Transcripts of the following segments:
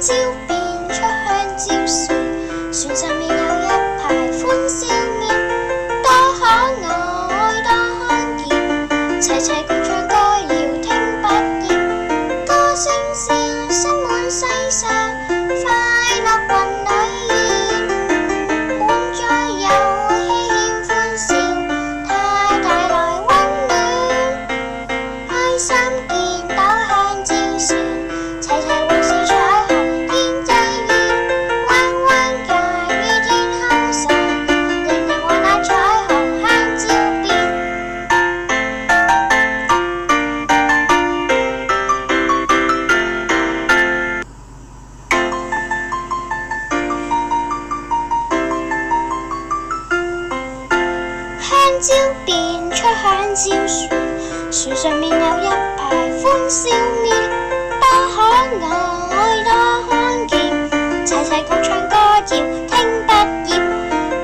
蕉變出香蕉船，船上面有一排歡笑面，多可愛多看見，齊齊共唱歌謠聽不厭，歌聲笑聲滿世上，快樂雲裏現，滿載遊戲兼歡笑，它帶來溫暖，開心見到香蕉船，齊齊玩笑彩虹天際現，彎彎掛於天空上，人人話那彩虹香蕉變。香蕉變出香蕉船，船上面有一排歡笑面，多可愛多看見，齊齊共唱歌謠聽不厭，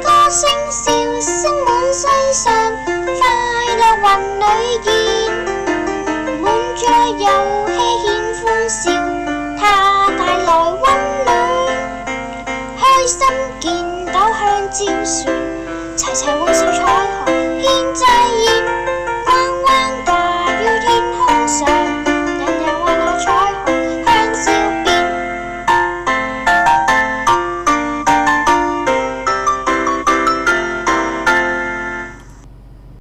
歌聲笑聲滿世上，快樂雲裏現，滿載遊戲兼歡笑，它帶來溫暖，開心見到香蕉船，齊齊玩笑彩虹天際